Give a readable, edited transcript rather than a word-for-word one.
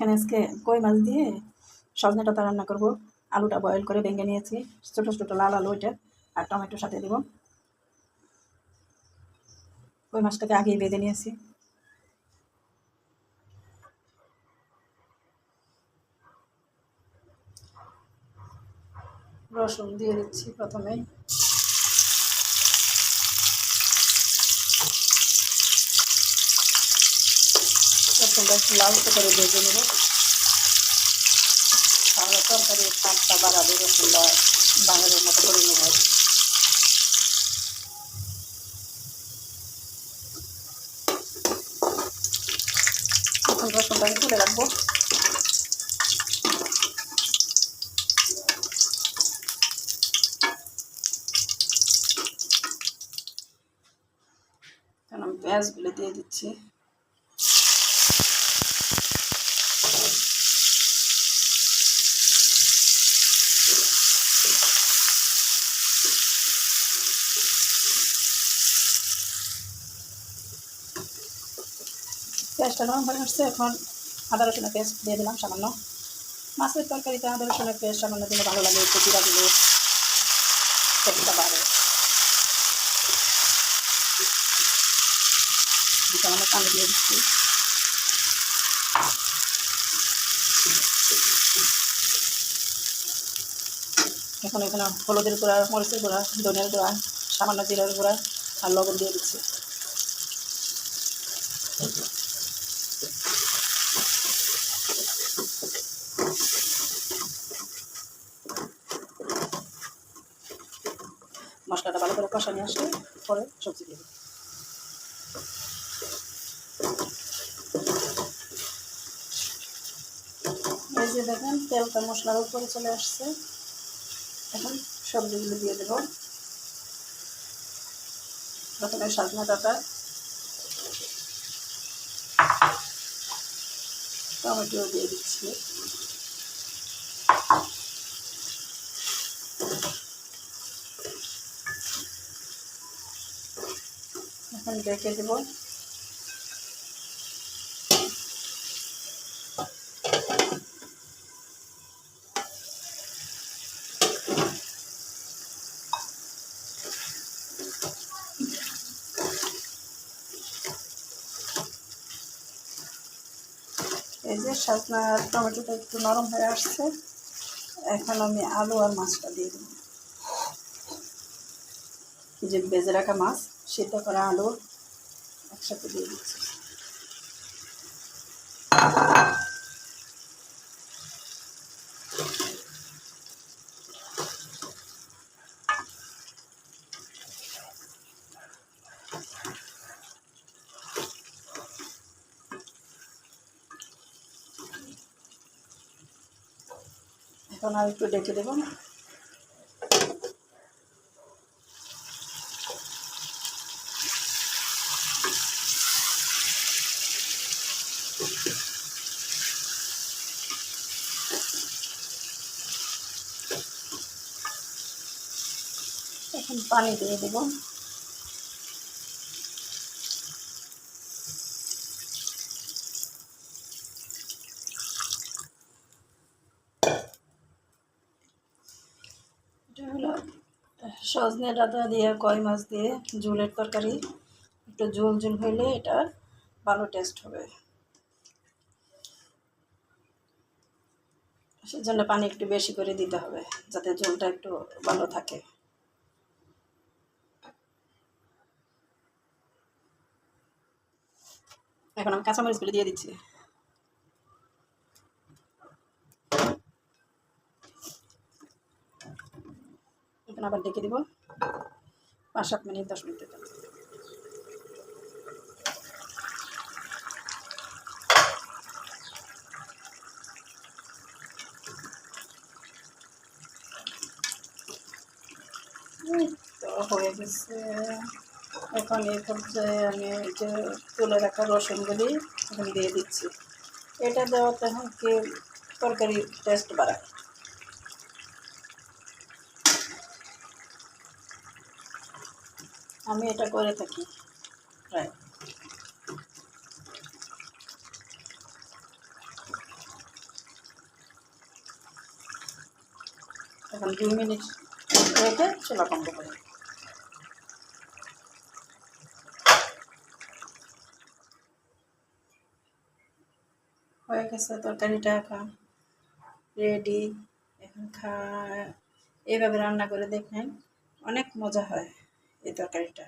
এখানে আজকে কই মাছ দিয়ে সজনে ডাঁটা রান্না করব। আলুটা বয়েল করে ভেঙে নিয়েছি, ছোটো ছোটো লাল আলু এটা, আর টমেটোর সাথে দেব। কই মাছটাকে আগেই বেঁধে নিয়েছি। রসুন দিয়ে দিচ্ছি প্রথমেই। রসুনটা একটু লাল করে ভেজে নেব, তাহলে তরকারির স্বাদটা বাড়াবে। রসুনটা বাঙালির মতো করে নেব। এখন রসুনটাকে তুলে রাখবো। এখন আমি পেঁয়াজগুলো দিয়ে দিচ্ছি। পেঁয়াজটা নরম হয়ে আসছে, এখন আদা রসুনের পেস্ট দিয়ে দিলাম সামান্য। মাছের তরকারিতে আদা রসুনের পেস্ট সামান্য দিলে ভালো লাগে, একটু জিরা দিলে টেস্টটা বাড়ে। সামান্য পানি দিয়ে দিচ্ছি। এখন এখানে হলুদের গুঁড়া, মরিচের গুঁড়া, ধনিয়ার গুঁড়া, সামান্য জিরার গুঁড়া আর লবণ দিয়ে দিচ্ছি। মশলাটা ভালো করে কষানো আসলে পরে সবজি দিয়ে দিই। এই যে দেখেন তেলটা মশলার উপরে চলে আসছে। এখন সবজিগুলো দিয়ে দেবো। প্রথমে সজনে ডাঁটা, টমেটো দিয়ে দিচ্ছি। এখন ঢেকে দেবো। এই যে সজনা আর টমেটোটা একটু নরম হয়ে আসছে, এখন আমি আলু আর মাছটা দিয়ে দেবো। যে ভেজে রাখা মাছ, সিদ্ধ করা আলু একসাথে দিয়ে দিচ্ছি। এখন আর একটু ঢেকে দেবো। এখন পানি দিয়ে দেব। এটা হলো সজনে ডাঁটা দিয়ে কই মাছ দিয়ে ঝোলের তরকারি। একটু ঝোল ঝোল হইলে এটা ভালো টেস্ট হবে, সেজন্য পানি একটু বেশি করে দিতে হবে যাতে ঝোলটা একটু ভালো থাকে। এখন আমি কাঁচামরিচগুলো দিয়ে দিচ্ছি। এখন আবার ডেকে দিব 5-7 মিনিট, 10 মিনিটের জন্য। তো হয়ে গেছে। এখন এই পর্যায়ে আমি এই যে তুলে রাখা রসুনগুলি এখন দিয়ে দিচ্ছি। এটা দেওয়াতে কি তরকারির টেস্ট বাড়ায়। আমি এটা করে থাকি প্রায়। এখন 2 মিনিট রেখে চুলা বন্ধ করে। হয়ে গেছে তরকারিটা, এখন রেডি। এখন এইভাবে রান্না করে দেখেন, অনেক মজা হয় এই তরকারিটা।